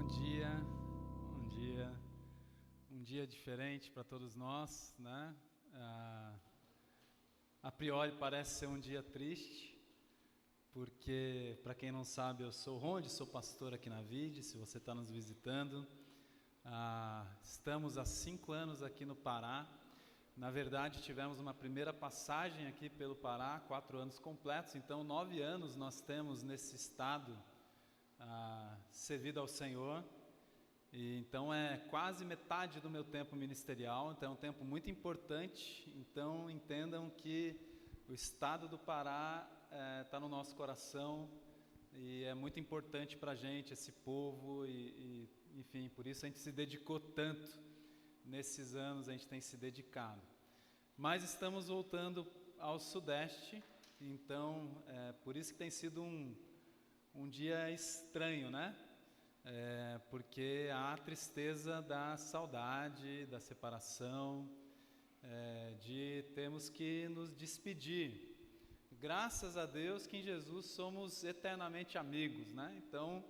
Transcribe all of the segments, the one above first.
dia, um dia diferente para todos nós, né? A priori parece ser um dia triste, porque, para quem não sabe, eu sou Ronde, sou pastor aqui na Vide, se você está nos visitando. Estamos há 5 anos aqui no Pará. Na verdade, tivemos uma primeira passagem aqui pelo Pará, 4 anos completos, então 9 anos nós temos nesse estado servido ao Senhor. E então é quase metade do meu tempo ministerial, então é um tempo muito importante. Então entendam que o estado do Pará está no nosso coração e é muito importante para a gente, esse povo, enfim, por isso a gente se dedicou tanto. Nesses anos a gente tem se dedicado. Mas estamos voltando ao Sudeste, então por isso que tem sido um dia estranho, né? Porque há a tristeza da saudade, da separação, de termos que nos despedir. Graças a Deus que em Jesus somos eternamente amigos, né? Então,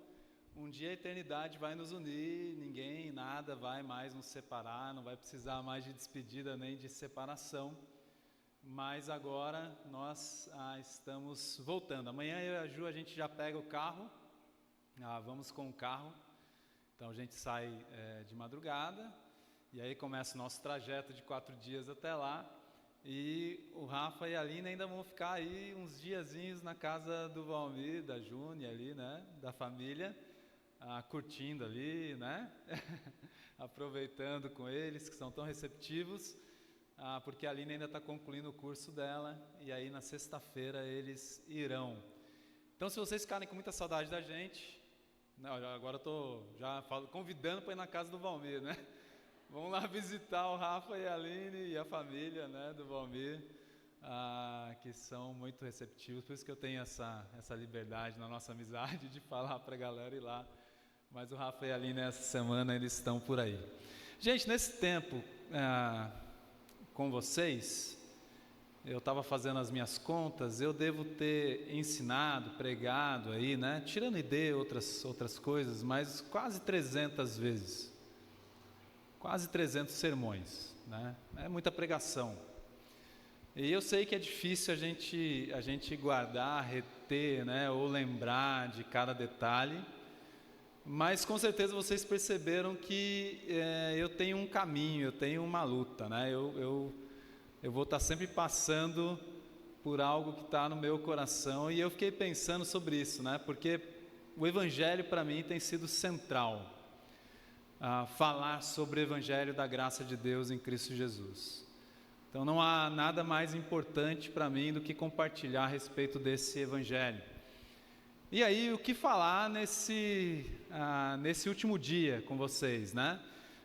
um dia a eternidade vai nos unir, ninguém, nada vai mais nos separar, não vai precisar mais de despedida nem de separação. Mas agora nós estamos voltando. Amanhã eu e a Ju, a gente já pega o carro. Vamos com o carro, então a gente sai de madrugada e aí começa o nosso trajeto de 4 dias até lá, e o Rafa e a Aline ainda vão ficar aí uns diazinhos na casa do Valmir, da Juni ali, né, da família, curtindo ali, né, aproveitando com eles que são tão receptivos, porque a Aline ainda está concluindo o curso dela e aí na sexta-feira eles irão. Então, se vocês ficarem com muita saudade da gente, agora eu estou convidando para ir na casa do Valmir, né? Vamos lá visitar o Rafa e a Aline e a família, né, do Valmir, que são muito receptivos, por isso que eu tenho essa liberdade na nossa amizade de falar para a galera ir lá. Mas o Rafa e a Aline essa semana eles estão por aí. Gente, nesse tempo com vocês, eu estava fazendo as minhas contas, eu devo ter ensinado, pregado aí, né? Tirando ideia, outras coisas, mas quase 300 vezes. Quase 300 sermões, né? É muita pregação. E eu sei que é difícil a gente guardar, reter, né? Ou lembrar de cada detalhe, mas com certeza vocês perceberam que eu tenho um caminho, eu tenho uma luta, né? Eu vou estar sempre passando por algo que está no meu coração, e eu fiquei pensando sobre isso, né? Porque o Evangelho para mim tem sido central, falar sobre o Evangelho da graça de Deus em Cristo Jesus. Então não há nada mais importante para mim do que compartilhar a respeito desse Evangelho. E aí, o que falar nesse último dia com vocês, né?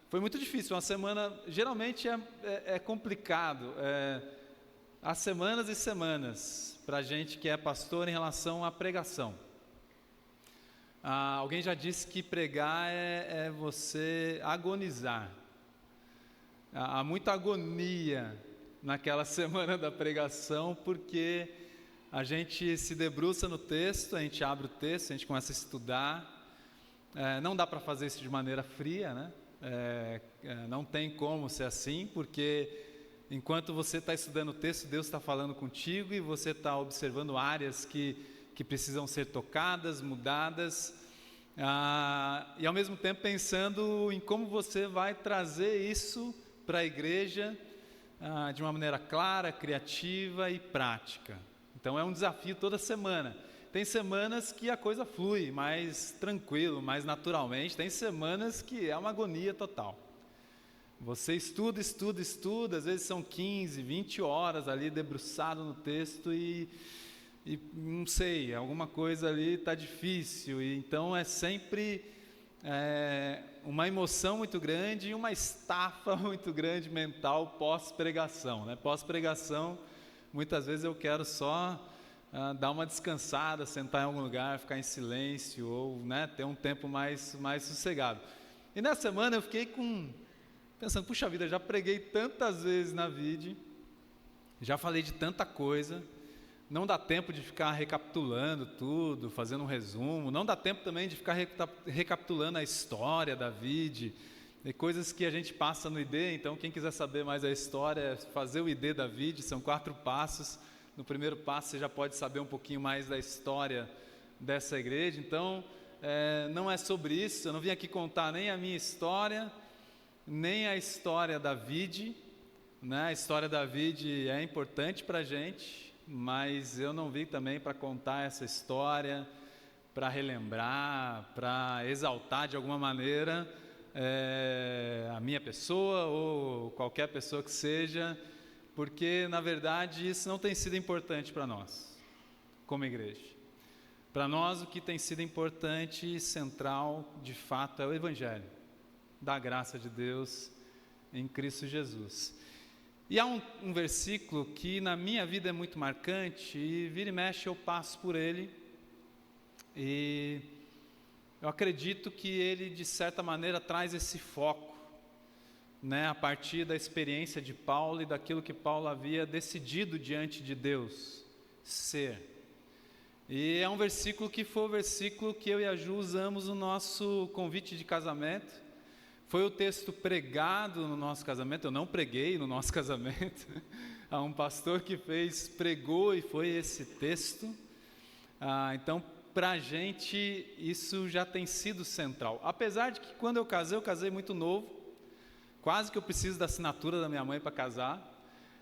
Foi muito difícil, uma semana, geralmente é complicado, há semanas e semanas para a gente que é pastor em relação à pregação. Alguém já disse que pregar é você agonizar. Há muita agonia naquela semana da pregação, porque a gente se debruça no texto, a gente abre o texto, a gente começa a estudar, não dá para fazer isso de maneira fria, né? Não tem como ser assim, porque enquanto você está estudando o texto, Deus está falando contigo e você está observando áreas que precisam ser tocadas, mudadas, e ao mesmo tempo pensando em como você vai trazer isso para a igreja de uma maneira clara, criativa e prática. Então é um desafio toda semana. Tem semanas que a coisa flui mais tranquilo, mais naturalmente. Tem semanas que é uma agonia total. Você estuda, às vezes são 15, 20 horas ali debruçado no texto e não sei, alguma coisa ali está difícil. E então é sempre uma emoção muito grande e uma estafa muito grande mental pós-pregação, né? Pós-pregação, muitas vezes eu quero só dar uma descansada, sentar em algum lugar, ficar em silêncio, ou, né, ter um tempo mais sossegado. E nessa semana eu fiquei pensando, puxa vida, já preguei tantas vezes na Vide, já falei de tanta coisa, não dá tempo de ficar recapitulando tudo, fazendo um resumo, não dá tempo também de ficar recapitulando a história da vida, e coisas que a gente passa no ID. Então quem quiser saber mais a história, é fazer o ID da vida, são 4 passos. No primeiro passo você já pode saber um pouquinho mais da história dessa igreja. Então não é sobre isso, eu não vim aqui contar nem a minha história, nem a história da vida, né? A história da vida é importante para a gente, mas eu não vim também para contar essa história, para relembrar, para exaltar de alguma maneira a minha pessoa ou qualquer pessoa que seja, porque na verdade isso não tem sido importante para nós, como igreja. Para nós o que tem sido importante e central de fato é o Evangelho da graça de Deus em Cristo Jesus. E há um versículo que na minha vida é muito marcante, e vira e mexe eu passo por ele, e eu acredito que ele de certa maneira traz esse foco, né, a partir da experiência de Paulo e daquilo que Paulo havia decidido diante de Deus ser. E é um versículo que foi o versículo que eu e a Ju usamos no nosso convite de casamento. Foi o texto pregado no nosso casamento. Eu não preguei no nosso casamento. Há um pastor que pregou, e foi esse texto. Então, para a gente, isso já tem sido central. Apesar de que quando eu casei muito novo. Quase que eu preciso da assinatura da minha mãe para casar.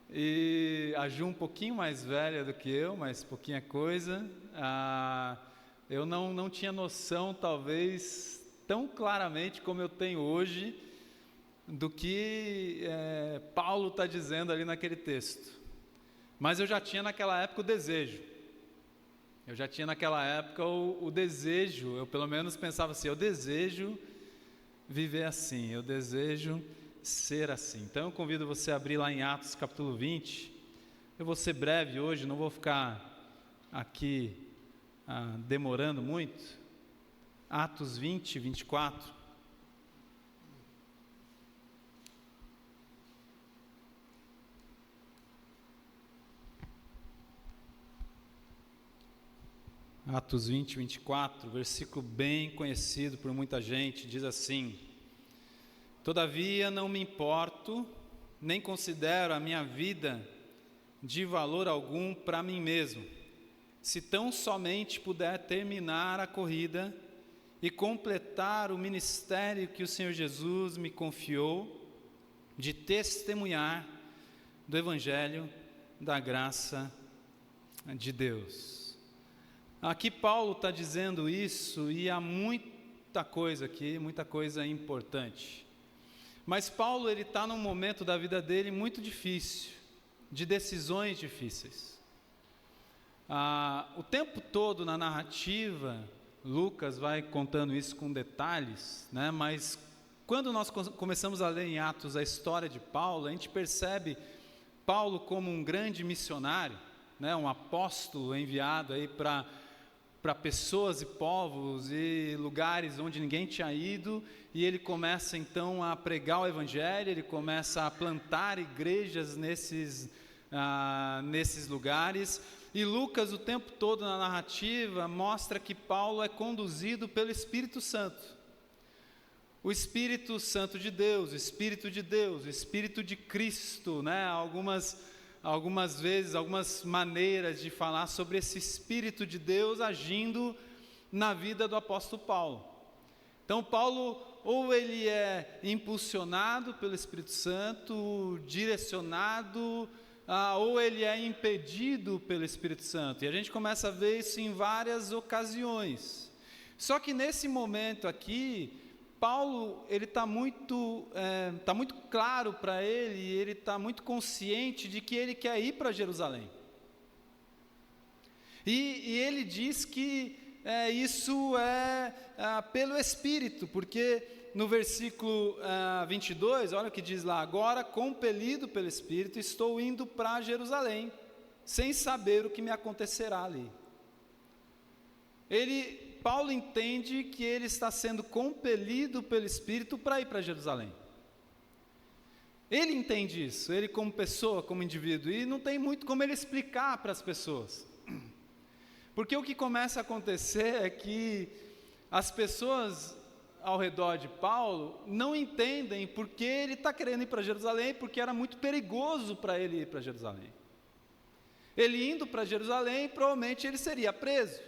E a Ju um pouquinho mais velha do que eu, mas pouquinha coisa. Eu não tinha noção, talvez, tão claramente como eu tenho hoje, do que Paulo está dizendo ali naquele texto. Mas eu já tinha naquela época o desejo. Eu já tinha naquela época o desejo, eu pelo menos pensava assim, eu desejo viver assim, eu desejo ser assim. Então eu convido você a abrir lá em Atos capítulo 20, eu vou ser breve hoje, não vou ficar aqui demorando muito. Atos 20, 24. Atos 20, 24, versículo bem conhecido por muita gente, diz assim: todavia não me importo, nem considero a minha vida de valor algum para mim mesmo, se tão somente puder terminar a corrida e completar o ministério que o Senhor Jesus me confiou, de testemunhar do Evangelho da graça de Deus. Aqui Paulo está dizendo isso, e há muita coisa aqui, muita coisa importante. Mas Paulo está num momento da vida dele muito difícil, de decisões difíceis. O tempo todo na narrativa, Lucas vai contando isso com detalhes, né? Mas quando nós começamos a ler em Atos a história de Paulo, a gente percebe Paulo como um grande missionário, né? Um apóstolo enviado aí para pessoas e povos e lugares onde ninguém tinha ido, e ele começa então a pregar o Evangelho, ele começa a plantar igrejas nesses lugares, e Lucas o tempo todo na narrativa mostra que Paulo é conduzido pelo Espírito Santo, o Espírito Santo de Deus, o Espírito de Deus, o Espírito de Cristo, né? Algumas vezes, algumas maneiras de falar sobre esse Espírito de Deus agindo na vida do apóstolo Paulo. Então Paulo, ou ele é impulsionado pelo Espírito Santo, direcionado, ou ele é impedido pelo Espírito Santo. E a gente começa a ver isso em várias ocasiões. Só que nesse momento aqui, Paulo, ele está muito claro para ele está muito consciente de que ele quer ir para Jerusalém. E ele diz que isso é pelo Espírito, porque no versículo 22, olha o que diz lá: agora, compelido pelo Espírito, estou indo para Jerusalém, sem saber o que me acontecerá ali. Paulo entende que ele está sendo compelido pelo Espírito para ir para Jerusalém. Ele entende isso, ele como pessoa, como indivíduo, e não tem muito como ele explicar para as pessoas. Porque o que começa a acontecer é que as pessoas ao redor de Paulo não entendem porque ele está querendo ir para Jerusalém, porque era muito perigoso para ele ir para Jerusalém. Ele indo para Jerusalém, provavelmente ele seria preso.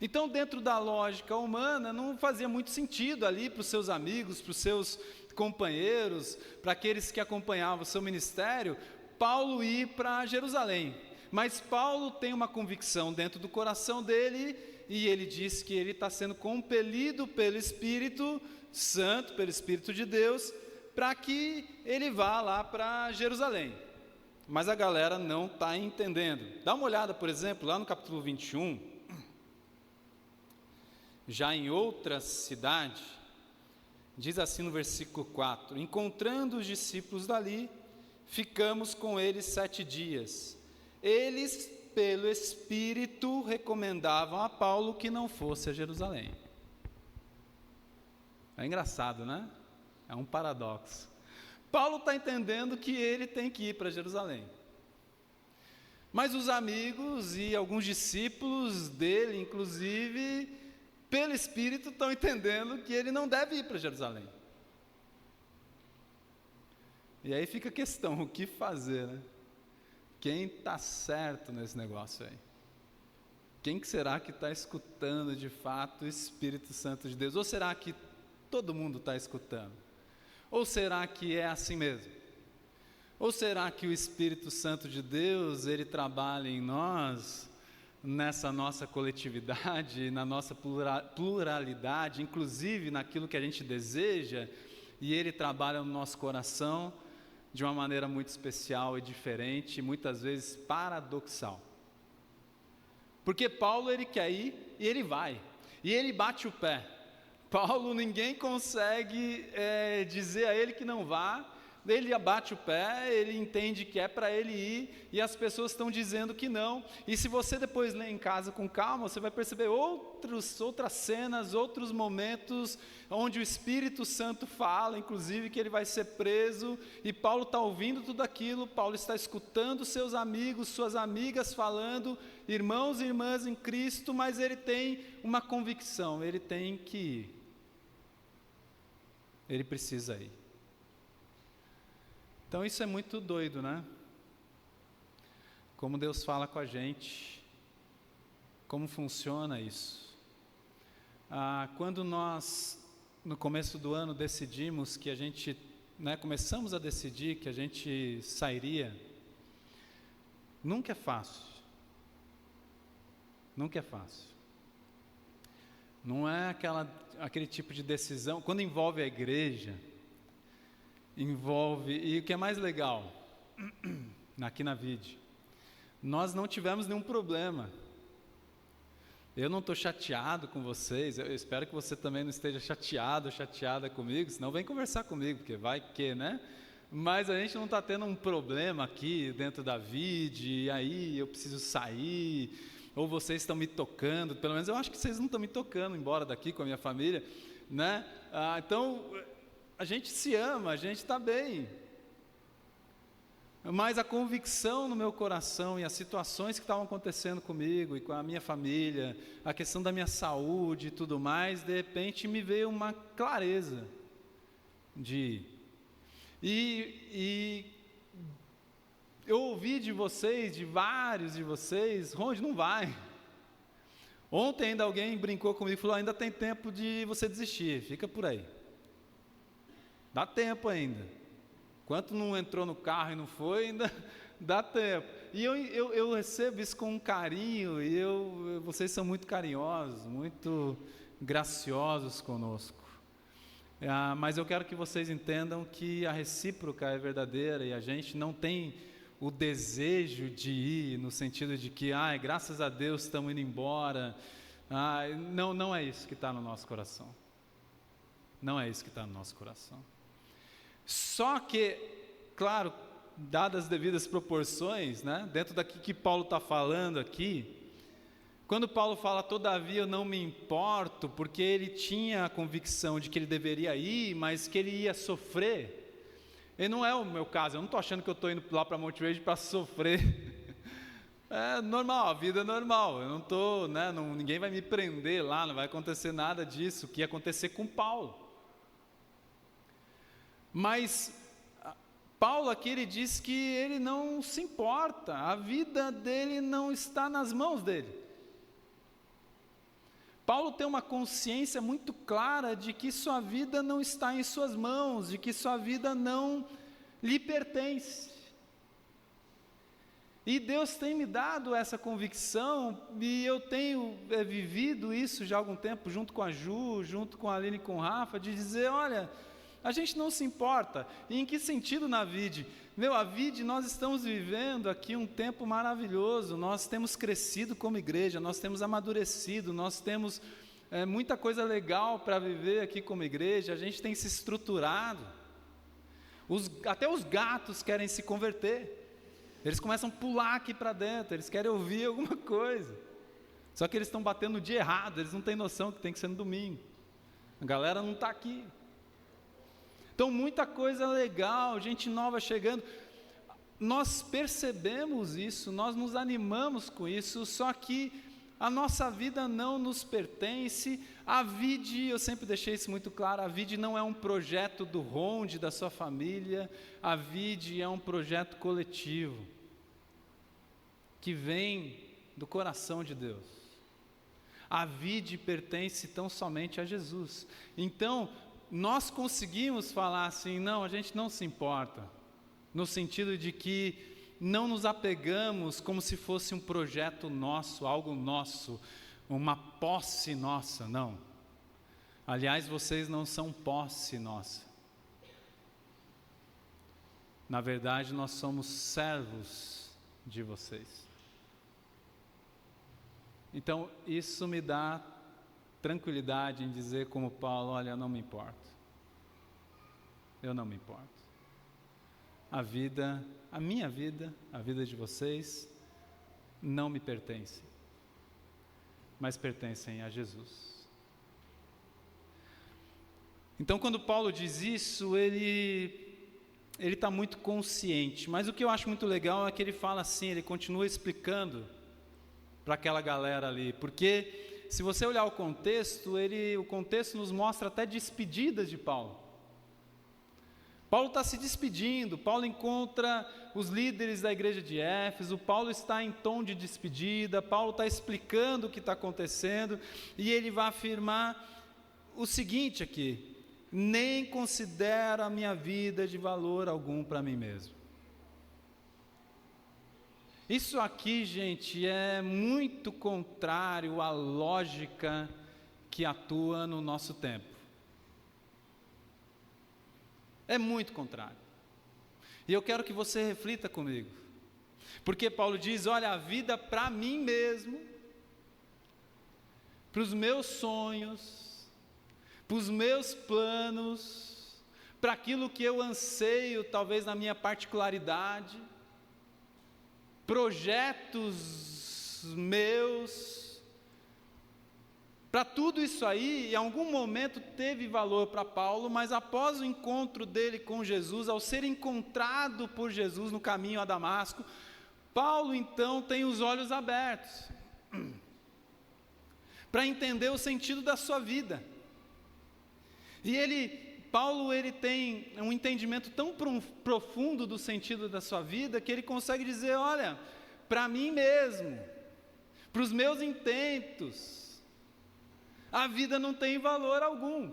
Então, dentro da lógica humana, não fazia muito sentido ali para os seus amigos, para os seus companheiros, para aqueles que acompanhavam o seu ministério, Paulo ir para Jerusalém. Mas Paulo tem uma convicção dentro do coração dele, e ele diz que ele está sendo compelido pelo Espírito Santo, pelo Espírito de Deus, para que ele vá lá para Jerusalém. Mas a galera não está entendendo. Dá uma olhada, por exemplo, lá no capítulo 21, já em outra cidade, diz assim no versículo 4: encontrando os discípulos dali, ficamos com eles 7 dias. Eles, pelo Espírito, recomendavam a Paulo que não fosse a Jerusalém. É engraçado, né? É um paradoxo. Paulo está entendendo que ele tem que ir para Jerusalém. Mas os amigos e alguns discípulos dele, inclusive, pelo Espírito, estão entendendo que ele não deve ir para Jerusalém. E aí fica a questão, o que fazer, né? Quem está certo nesse negócio aí? Quem que será que está escutando de fato o Espírito Santo de Deus? Ou será que todo mundo está escutando? Ou será que é assim mesmo? Ou será que o Espírito Santo de Deus, ele trabalha em nós, nessa nossa coletividade, na nossa pluralidade, inclusive naquilo que a gente deseja, e ele trabalha no nosso coração de uma maneira muito especial e diferente, muitas vezes paradoxal. Porque Paulo, ele quer ir e ele vai, e ele bate o pé. Paulo, ninguém consegue dizer a ele que não vá, ele abate o pé, ele entende que é para ele ir, e as pessoas estão dizendo que não. E se você depois ler em casa com calma, você vai perceber outras cenas, outros momentos, onde o Espírito Santo fala, inclusive, que ele vai ser preso, e Paulo está ouvindo tudo aquilo, Paulo está escutando seus amigos, suas amigas falando, irmãos e irmãs em Cristo, mas ele tem uma convicção, ele tem que ir. Ele precisa ir. Então isso é muito doido, né? Como Deus fala com a gente, como funciona isso. Quando nós, no começo do ano, decidimos que a gente, começamos a decidir que a gente sairia, nunca é fácil. Nunca é fácil. Não é aquele tipo de decisão, quando envolve a igreja, e o que é mais legal, aqui na VID, nós não tivemos nenhum problema. Eu não estou chateado com vocês, eu espero que você também não esteja chateado, chateada comigo, senão vem conversar comigo, porque vai que, né? Mas a gente não está tendo um problema aqui dentro da VID, e aí eu preciso sair, ou vocês estão me tocando, pelo menos eu acho que vocês não estão me tocando, embora daqui com a minha família, né? Então, a gente se ama, a gente está bem. Mas a convicção no meu coração e as situações que estavam acontecendo comigo e com a minha família, a questão da minha saúde e tudo mais, de repente me veio uma clareza de e eu ouvi de vocês, de vários de vocês, Ronde, não vai. Ontem ainda alguém brincou comigo e falou, ainda tem tempo de você desistir, fica por aí. Dá tempo ainda. Enquanto não entrou no carro e não foi, ainda dá tempo. E eu recebo isso com um carinho, e vocês são muito carinhosos, muito graciosos conosco. Mas eu quero que vocês entendam que a recíproca é verdadeira, e a gente não tem o desejo de ir, no sentido de que, graças a Deus estamos indo embora. Não é isso que está no nosso coração. Não é isso que está no nosso coração. Só que, claro, dadas as devidas proporções, né, dentro daquilo que Paulo está falando aqui, quando Paulo fala, todavia eu não me importo, porque ele tinha a convicção de que ele deveria ir, mas que ele ia sofrer, e não é o meu caso, eu não estou achando que eu estou indo lá para Monte Verde para sofrer, É normal, a vida é normal. Eu não estou, né, ninguém vai me prender lá, não vai acontecer nada disso, que ia acontecer com Paulo. Mas Paulo aqui, ele diz que ele não se importa, a vida dele não está nas mãos dele. Paulo tem uma consciência muito clara de que sua vida não está em suas mãos, de que sua vida não lhe pertence. E Deus tem me dado essa convicção, e eu tenho vivido isso já há algum tempo, junto com a Ju, junto com a Aline e com o Rafa, de dizer, olha, a gente não se importa. E em que sentido na vida? A vida, nós estamos vivendo aqui um tempo maravilhoso, nós temos crescido como igreja, nós temos amadurecido, nós temos muita coisa legal para viver aqui como igreja, a gente tem se estruturado. Até os gatos querem se converter. Eles começam a pular aqui para dentro, eles querem ouvir alguma coisa. Só que eles estão batendo no dia errado, eles não têm noção que tem que ser no domingo. A galera não está aqui. Então, muita coisa legal, gente nova chegando. Nós percebemos isso, nós nos animamos com isso, só que a nossa vida não nos pertence. A VID, eu sempre deixei isso muito claro, a VID não é um projeto do Ronde, da sua família, a VID é um projeto coletivo, que vem do coração de Deus. A VID pertence tão somente a Jesus. Então, nós conseguimos falar assim, não, a gente não se importa, no sentido de que não nos apegamos como se fosse um projeto nosso, algo nosso, uma posse nossa, não. Aliás, vocês não são posse nossa. Na verdade, nós somos servos de vocês. Então, isso me dá tranquilidade em dizer como Paulo, olha, eu não me importo. Eu não me importo. A minha vida, a vida de vocês, não me pertence, mas pertencem a Jesus. Então, quando Paulo diz isso, ele está muito consciente, mas o que eu acho muito legal é que ele fala assim, ele continua explicando para aquela galera ali, porque se você olhar o contexto nos mostra até despedidas de Paulo. Paulo está se despedindo, Paulo encontra os líderes da igreja de Éfeso, Paulo está em tom de despedida, Paulo está explicando o que está acontecendo, e ele vai afirmar o seguinte aqui, nem considero a minha vida de valor algum para mim mesmo. Isso aqui, gente, é muito contrário à lógica que atua no nosso tempo. É muito contrário. E eu quero que você reflita comigo. Porque Paulo diz, olha, a vida para mim mesmo, para os meus sonhos, para os meus planos, para aquilo que eu anseio, talvez na minha particularidade, projetos meus, para tudo isso aí, em algum momento teve valor para Paulo, mas após o encontro dele com Jesus, ao ser encontrado por Jesus no caminho a Damasco, Paulo então tem os olhos abertos para entender o sentido da sua vida. E Paulo tem um entendimento tão profundo do sentido da sua vida, que ele consegue dizer, olha, para mim mesmo, para os meus intentos, a vida não tem valor algum.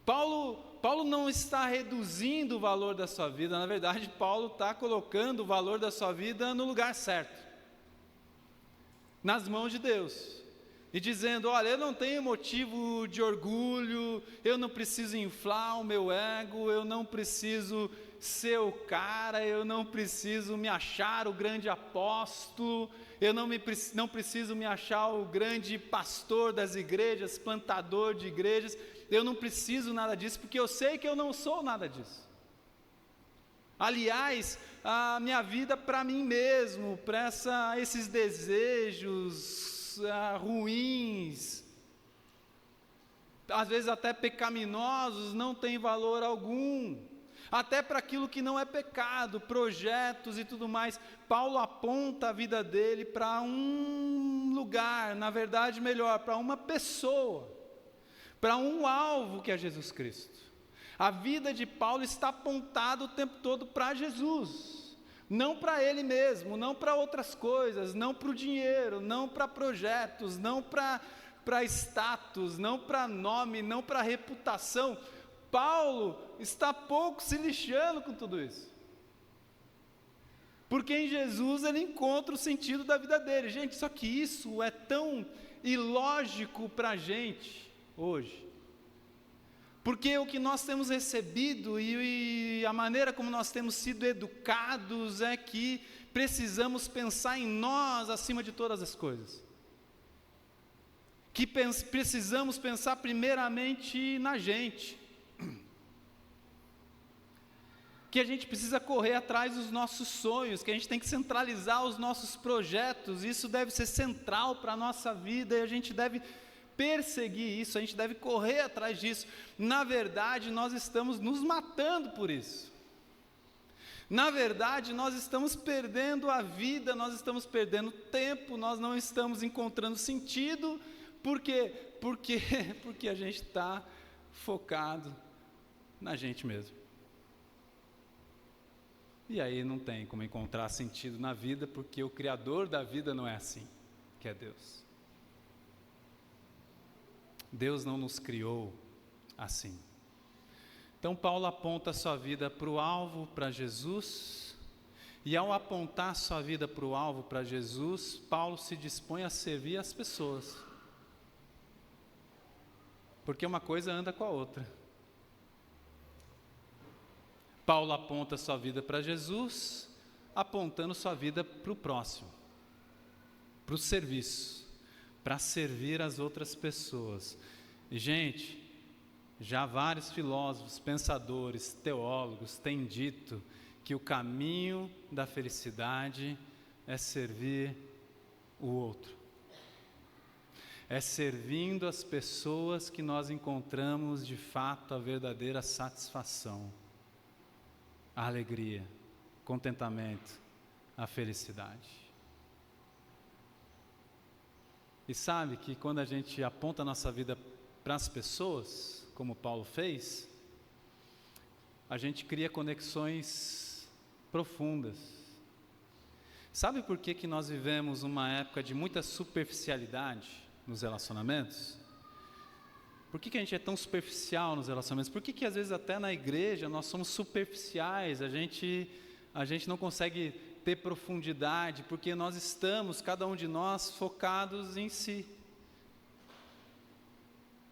Paulo não está reduzindo o valor da sua vida, na verdade, Paulo está colocando o valor da sua vida no lugar certo, nas mãos de Deus, e dizendo, olha, eu não tenho motivo de orgulho, eu não preciso inflar o meu ego, eu não preciso ser o cara, eu não preciso me achar o grande apóstolo, eu não preciso me achar o grande pastor das igrejas, plantador de igrejas, eu não preciso nada disso, porque eu sei que eu não sou nada disso. Aliás, a minha vida para mim mesmo, para esses desejos ruins, às vezes até pecaminosos, não tem valor algum. até para aquilo que não é pecado, projetos e tudo mais. Paulo aponta a vida dele para um lugar, na verdade melhor, para uma pessoa, para um alvo que é Jesus Cristo. A vida de Paulo está apontada o tempo todo para Jesus, não para ele mesmo, não para outras coisas, não para o dinheiro, não para projetos, não para status, não para nome, não para reputação. Paulo está pouco se lixando com tudo isso, porque em Jesus ele encontra o sentido da vida dele. Gente, só que isso é tão ilógico para a gente hoje, porque o que nós temos recebido e a maneira como nós temos sido educados é que precisamos pensar em nós acima de todas as coisas, que precisamos pensar primeiramente na gente, que a gente precisa correr atrás dos nossos sonhos, que a gente tem que centralizar os nossos projetos. Isso deve ser central para a nossa vida e a gente deve perseguir isso, a gente deve correr atrás disso. Na verdade, nós estamos nos matando por isso. Na verdade, nós estamos perdendo a vida, nós estamos perdendo tempo, nós não estamos encontrando sentido. Por quê? Porque a gente está focado na gente mesmo. E aí não tem como encontrar sentido na vida, porque o Criador da vida não é assim, que é Deus. Deus não nos criou assim. Então Paulo aponta a sua vida para o alvo, para Jesus, e ao apontar sua vida para o alvo, para Jesus, Paulo se dispõe a servir as pessoas, porque uma coisa anda com a outra. Paulo aponta sua vida para Jesus, apontando sua vida para o próximo, para o serviço, para servir as outras pessoas. E, gente, já vários filósofos, pensadores, teólogos têm dito que o caminho da felicidade é servir o outro. É servindo as pessoas que nós encontramos de fato a verdadeira satisfação, a alegria, contentamento, a felicidade. E sabe que quando a gente aponta a nossa vida para as pessoas, como Paulo fez, a gente cria conexões profundas. Sabe por que nós vivemos uma época de muita superficialidade nos relacionamentos? Por que a gente é tão superficial nos relacionamentos? Por que às vezes até na igreja nós somos superficiais, a gente não consegue ter profundidade, porque nós estamos, cada um de nós, focados em si,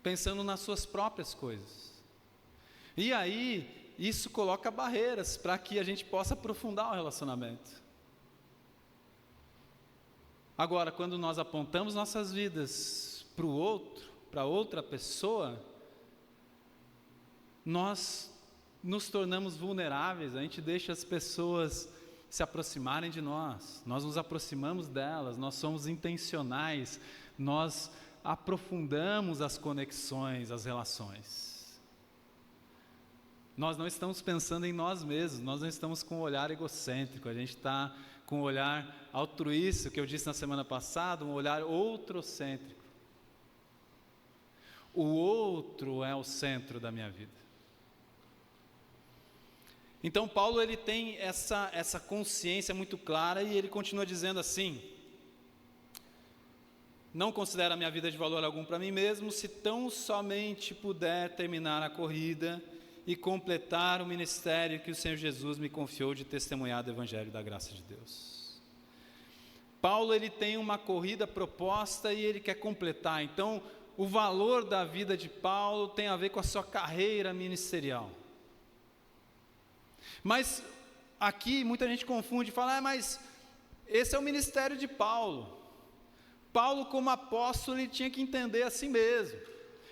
pensando nas suas próprias coisas. E aí, isso coloca barreiras para que a gente possa aprofundar o relacionamento. Agora, quando nós apontamos nossas vidas para o outro, para outra pessoa, nós nos tornamos vulneráveis, a gente deixa as pessoas se aproximarem de nós nos aproximamos delas, nós somos intencionais, nós aprofundamos as conexões, as relações. Nós não estamos pensando em nós mesmos, nós não estamos com um olhar egocêntrico, a gente está com um olhar altruísta, que eu disse na semana passada, um olhar outrocêntrico. O outro é o centro da minha vida. Então Paulo ele tem essa consciência muito clara e ele continua dizendo assim: não considero a minha vida de valor algum para mim mesmo, se tão somente puder terminar a corrida e completar o ministério que o Senhor Jesus me confiou de testemunhar do Evangelho da graça de Deus. Paulo ele tem uma corrida proposta e ele quer completar. Então o valor da vida de Paulo tem a ver com a sua carreira ministerial. Mas aqui muita gente confunde e fala, mas esse é o ministério de Paulo. Paulo como apóstolo ele tinha que entender a si mesmo.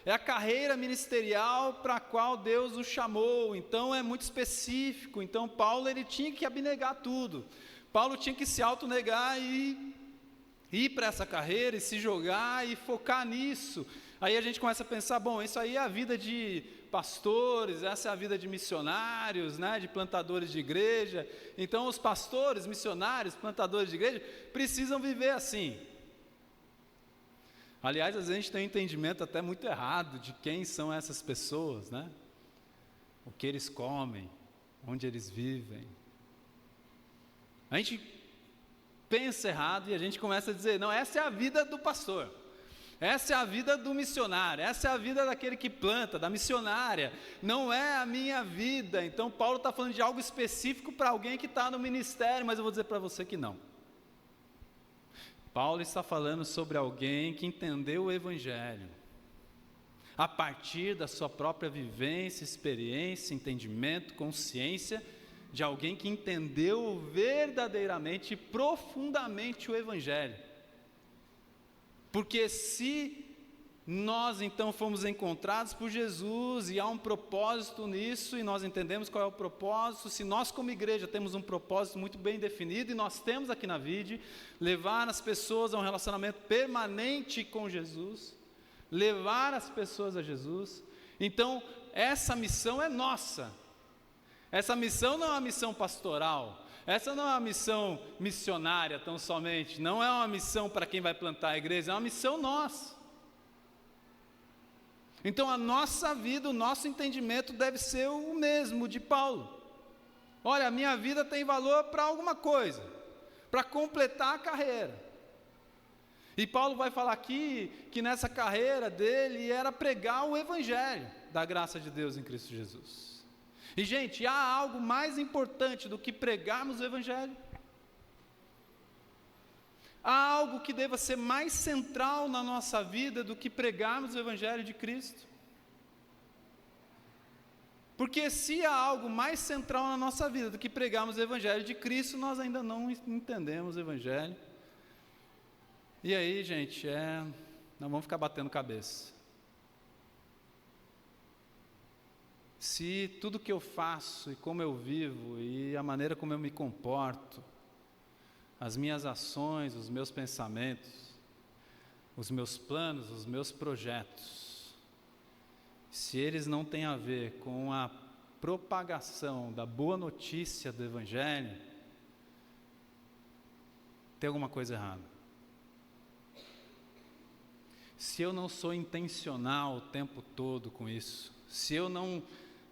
É a carreira ministerial para a qual Deus o chamou, então é muito específico. Então Paulo ele tinha que abnegar tudo. Paulo tinha que se autonegar e ir para essa carreira e se jogar e focar nisso. Aí a gente começa a pensar, bom, isso aí é a vida de pastores, essa é a vida de missionários, né, de plantadores de igreja. Então os pastores, missionários, plantadores de igreja precisam viver assim. Aliás, às vezes a gente tem um entendimento até muito errado de quem são essas pessoas, né? O que eles comem, onde eles vivem. A gente pensa errado e a gente começa a dizer, não, essa é a vida do pastor. Essa é a vida do missionário, essa é a vida daquele que planta, da missionária, não é a minha vida. Então Paulo está falando de algo específico para alguém que está no ministério, mas eu vou dizer para você que não. Paulo está falando sobre alguém que entendeu o Evangelho, a partir da sua própria vivência, experiência, entendimento, consciência, de alguém que entendeu verdadeiramente e profundamente o Evangelho. Porque se nós então fomos encontrados por Jesus e há um propósito nisso e nós entendemos qual é o propósito, se nós como igreja temos um propósito muito bem definido e nós temos aqui na VID, levar as pessoas a um relacionamento permanente com Jesus, levar as pessoas a Jesus, então essa missão é nossa. Essa missão não é uma missão pastoral, essa não é uma missão missionária tão somente, não é uma missão para quem vai plantar a igreja, é uma missão nossa. Então a nossa vida, o nosso entendimento deve ser o mesmo de Paulo. Olha, a minha vida tem valor para alguma coisa, para completar a carreira. E Paulo vai falar aqui que nessa carreira dele era pregar o Evangelho da graça de Deus em Cristo Jesus. E gente, há algo mais importante do que pregarmos o Evangelho? Há algo que deva ser mais central na nossa vida do que pregarmos o Evangelho de Cristo? Porque se há algo mais central na nossa vida do que pregarmos o Evangelho de Cristo, nós ainda não entendemos o Evangelho. E aí, gente, nós vamos ficar batendo cabeça. Se tudo que eu faço e como eu vivo e a maneira como eu me comporto, as minhas ações, os meus pensamentos, os meus planos, os meus projetos, se eles não têm a ver com a propagação da boa notícia do Evangelho, tem alguma coisa errada. Se eu não sou intencional o tempo todo com isso, se eu não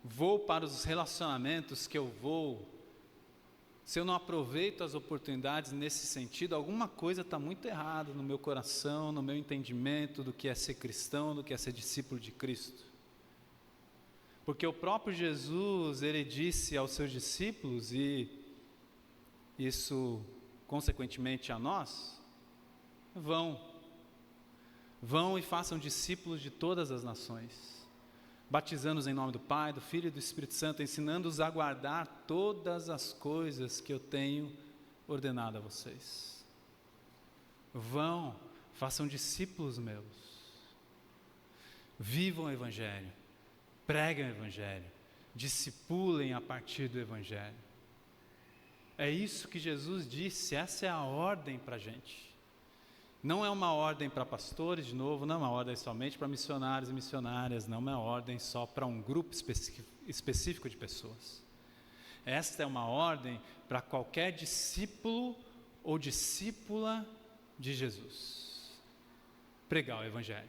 vou para os relacionamentos que eu vou, se eu não aproveito as oportunidades nesse sentido, alguma coisa está muito errada no meu coração, no meu entendimento do que é ser cristão, do que é ser discípulo de Cristo. Porque o próprio Jesus, ele disse aos seus discípulos, e isso consequentemente a nós, vão e façam discípulos de todas as nações, batizando-os em nome do Pai, do Filho e do Espírito Santo, ensinando-os a guardar todas as coisas que eu tenho ordenado a vocês. Vão, façam discípulos meus, vivam o Evangelho, preguem o Evangelho, discipulem a partir do Evangelho. É isso que Jesus disse, essa é a ordem para a gente. Não é uma ordem para pastores, de novo, não é uma ordem somente para missionários e missionárias, não é uma ordem só para um grupo específico de pessoas. Esta é uma ordem para qualquer discípulo ou discípula de Jesus. Pregar o Evangelho.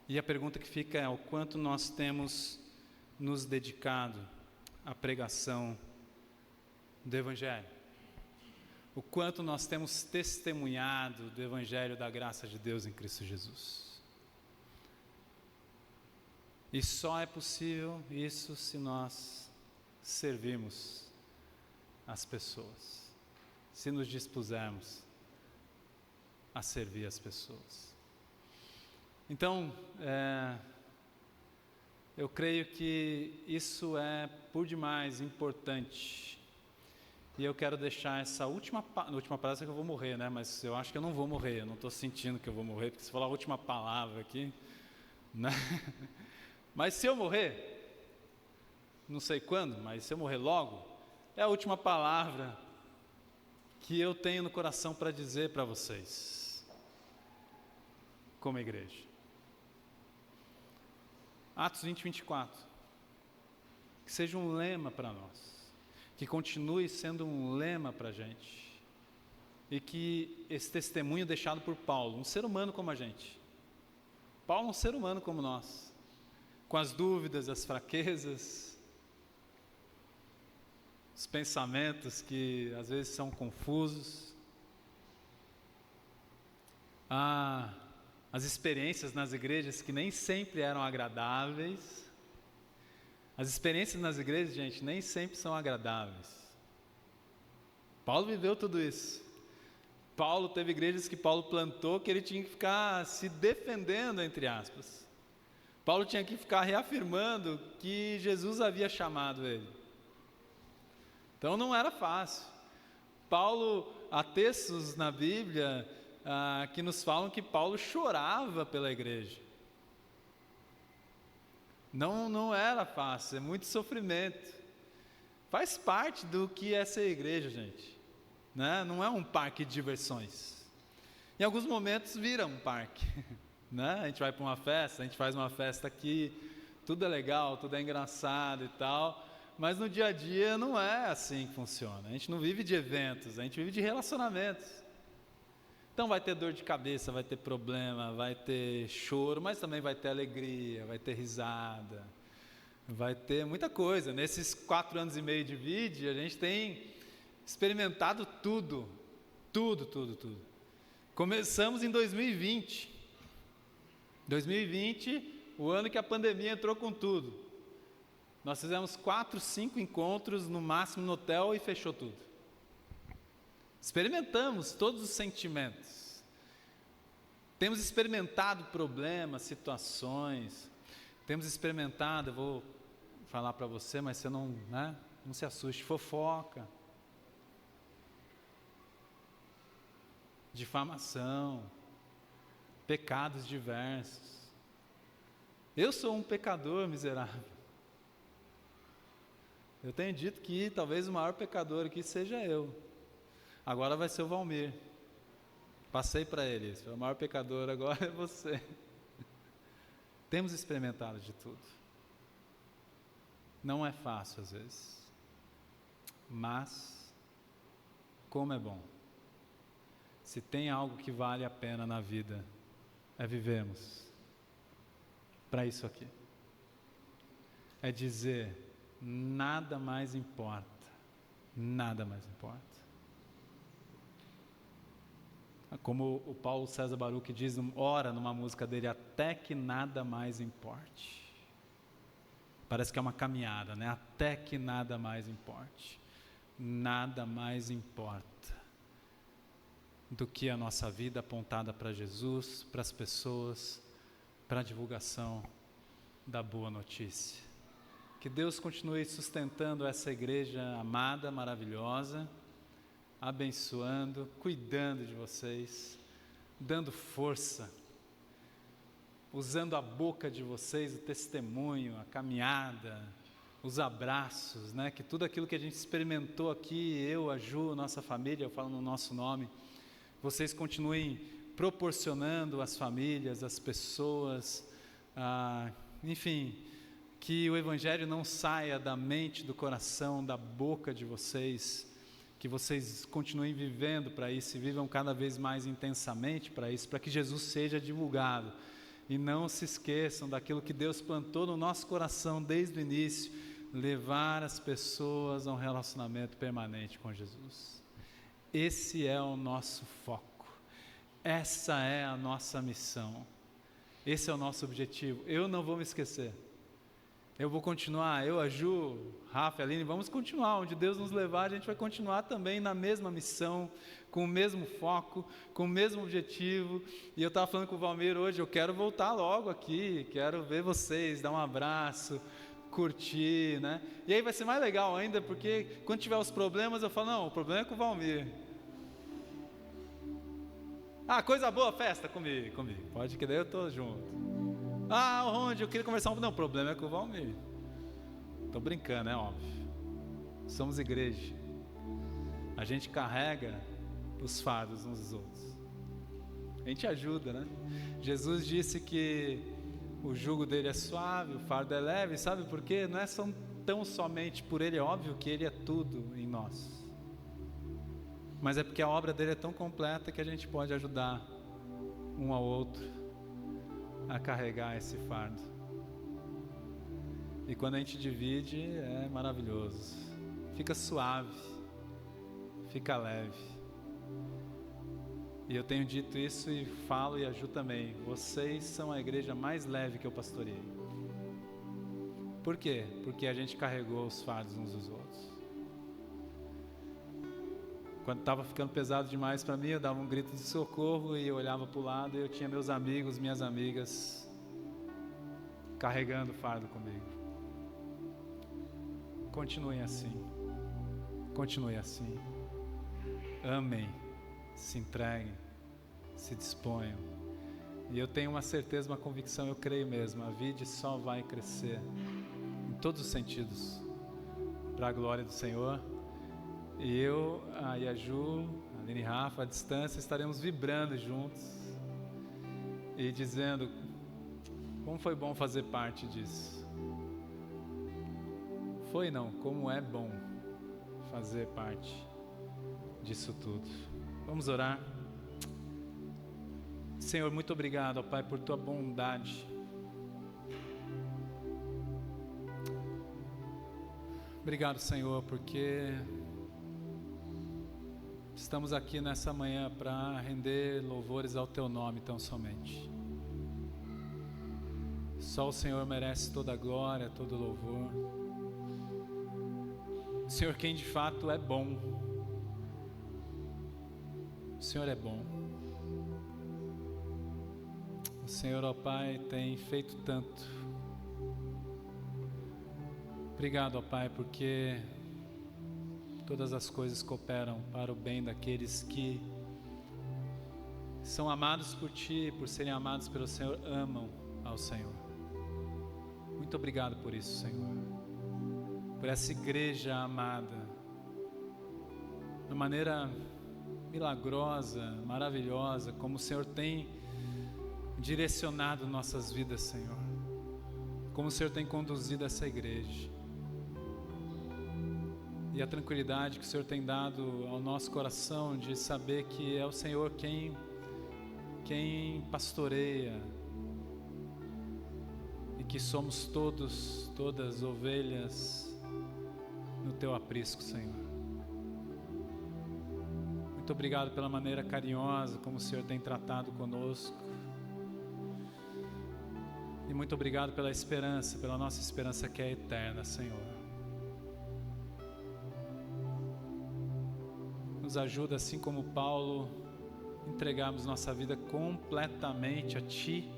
E a pergunta que fica é: o quanto nós temos nos dedicado à pregação do Evangelho? O quanto nós temos testemunhado do Evangelho da graça de Deus em Cristo Jesus. E só é possível isso se nós servirmos as pessoas, se nos dispusermos a servir as pessoas. Então, eu creio que isso é por demais importante. E eu quero deixar essa última palavra, que eu vou morrer, né? Mas eu acho que eu não vou morrer, eu não estou sentindo que eu vou morrer, porque se falar a última palavra aqui, né? Mas se eu morrer, não sei quando, mas se eu morrer logo, é a última palavra que eu tenho no coração para dizer para vocês. como igreja. Atos 20, 24. Que seja um lema para nós. Que continue sendo um lema para a gente. E que esse testemunho deixado por Paulo, um ser humano como a gente. Paulo é um ser humano como nós. Com as dúvidas, as fraquezas, os pensamentos que às vezes são confusos. As experiências nas igrejas que nem sempre eram agradáveis. As experiências nas igrejas, gente, nem sempre são agradáveis. Paulo viveu tudo isso. Paulo teve igrejas que Paulo plantou que ele tinha que ficar se defendendo, entre aspas. Paulo tinha que ficar reafirmando que Jesus havia chamado ele. Então não era fácil. Paulo, há textos na Bíblia que nos falam que Paulo chorava pela igreja. Não era fácil, é muito sofrimento. Faz parte do que é ser igreja, gente. Né? Não é um parque de diversões. Em alguns momentos vira um parque. Né? A gente vai para uma festa, a gente faz uma festa aqui, tudo é legal, tudo é engraçado e tal, mas no dia a dia não é assim que funciona. A gente não vive de eventos, a gente vive de relacionamentos. Então vai ter dor de cabeça, vai ter problema, vai ter choro, mas também vai ter alegria, vai ter risada, vai ter muita coisa. Nesses 4 anos e meio de vídeo, a gente tem experimentado tudo. Começamos em 2020. 2020, o ano que a pandemia entrou com tudo. Nós fizemos 4, 5 encontros, no máximo no hotel, e fechou tudo. Experimentamos todos os sentimentos. Temos experimentado problemas, situações. Temos experimentado, eu vou falar para você, mas você não se assuste, fofoca, difamação, pecados diversos. Eu sou um pecador miserável. Eu tenho dito que talvez o maior pecador aqui seja eu. Agora vai ser o Valmir. Passei para ele, o maior pecador agora é você. Temos experimentado de tudo. Não é fácil às vezes. Mas, como é bom. Se tem algo que vale a pena na vida, é vivermos para isso aqui. É dizer, nada mais importa. Nada mais importa. Como o Paulo César Baruch diz, ora numa música dele, até que nada mais importe. Parece que é uma caminhada, né? Até que nada mais importe. Nada mais importa do que a nossa vida apontada para Jesus, para as pessoas, para a divulgação da boa notícia. Que Deus continue sustentando essa igreja amada, maravilhosa, abençoando, cuidando de vocês, dando força, usando a boca de vocês, o testemunho, a caminhada, os abraços, né? Que tudo aquilo que a gente experimentou aqui, eu, a Ju, nossa família, eu falo no nosso nome, vocês continuem proporcionando às famílias, às pessoas, enfim, que o Evangelho não saia da mente, do coração, da boca de vocês, que vocês continuem vivendo para isso e vivam cada vez mais intensamente para isso, para que Jesus seja divulgado. E não se esqueçam daquilo que Deus plantou no nosso coração desde o início, levar as pessoas a um relacionamento permanente com Jesus. Esse é o nosso foco, essa é a nossa missão, esse é o nosso objetivo. Eu não vou me esquecer, eu vou continuar, eu, a Ju, Rafa, a Aline, vamos continuar, onde Deus nos levar, a gente vai continuar também na mesma missão, com o mesmo foco, com o mesmo objetivo. E eu estava falando com o Valmir hoje, eu quero voltar logo aqui, quero ver vocês, dar um abraço, curtir, né? E aí vai ser mais legal ainda, porque quando tiver os problemas, eu falo, não, o problema é com o Valmir. Coisa boa, festa comigo, pode que daí eu estou junto. Onde eu queria conversar, não, o problema é com o Valmir. Estou brincando, é óbvio. Somos igreja. A gente carrega os fardos uns dos outros. A gente ajuda, né? Jesus disse que o jugo dele é suave, o fardo é leve. Sabe por quê? Não é tão somente por ele, é óbvio que ele é tudo em nós. Mas é porque a obra dele é tão completa que a gente pode ajudar um ao outro a carregar esse fardo. E quando a gente divide, é maravilhoso. Fica suave, fica leve. E eu tenho dito isso e falo, e a Ju também. Vocês são a igreja mais leve que eu pastoreei. Por quê? Porque a gente carregou os fardos uns dos outros. Quando estava ficando pesado demais para mim, eu dava um grito de socorro e eu olhava para o lado e eu tinha meus amigos, minhas amigas carregando o fardo comigo. Continuem assim. Continue assim. Amem, se entreguem, se disponham. E eu tenho uma certeza, uma convicção, eu creio mesmo, a vida só vai crescer em todos os sentidos para a glória do Senhor. E eu, a Yaju, a Aline e Rafa, à distância, estaremos vibrando juntos e dizendo como foi bom fazer parte disso. Foi não, como é bom fazer parte disso tudo. Vamos orar. Senhor, muito obrigado, ó Pai, por Tua bondade. Obrigado, Senhor, porque estamos aqui nessa manhã para render louvores ao Teu nome tão somente. Só o Senhor merece toda a glória, todo o louvor. O Senhor quem de fato é bom. O Senhor é bom. O Senhor, ó Pai, tem feito tanto. Obrigado, ó Pai, porque todas as coisas cooperam para o bem daqueles que são amados por Ti, por serem amados pelo Senhor, amam ao Senhor. Muito obrigado por isso, Senhor. Por essa igreja amada, de maneira milagrosa, maravilhosa, como o Senhor tem direcionado nossas vidas, Senhor. Como o Senhor tem conduzido essa igreja. E a tranquilidade que o Senhor tem dado ao nosso coração de saber que é o Senhor quem pastoreia e que somos todas ovelhas no Teu aprisco, Senhor. Muito obrigado pela maneira carinhosa como o Senhor tem tratado conosco. E muito obrigado pela esperança, pela nossa esperança que é eterna, Senhor. Nos ajuda, assim como Paulo, entregarmos nossa vida completamente a Ti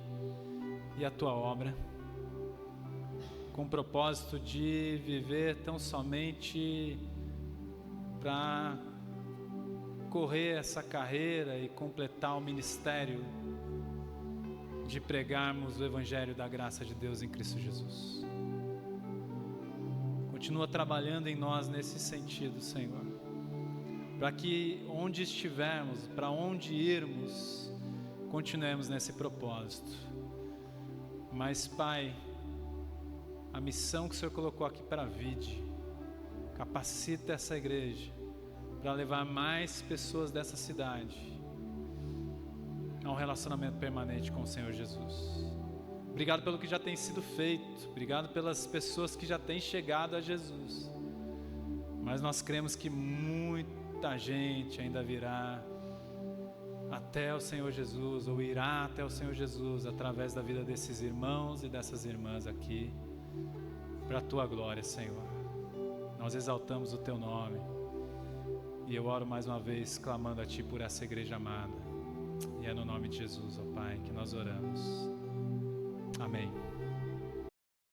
e a Tua obra, com o propósito de viver tão somente para correr essa carreira e completar o ministério de pregarmos o Evangelho da graça de Deus em Cristo Jesus. Continua trabalhando em nós nesse sentido, Senhor, para que onde estivermos, para onde irmos, continuemos nesse propósito. Mas, Pai, a missão que o Senhor colocou aqui para a Vide, capacita essa igreja para levar mais pessoas dessa cidade a um relacionamento permanente com o Senhor Jesus. Obrigado pelo que já tem sido feito, obrigado pelas pessoas que já têm chegado a Jesus, mas nós cremos que muita gente ainda virá até o Senhor Jesus, ou irá até o Senhor Jesus através da vida desses irmãos e dessas irmãs aqui, para a Tua glória, Senhor. Nós exaltamos o Teu nome e eu oro mais uma vez clamando a Ti por essa igreja amada. E é no nome de Jesus, ó Pai, que nós oramos. Amém.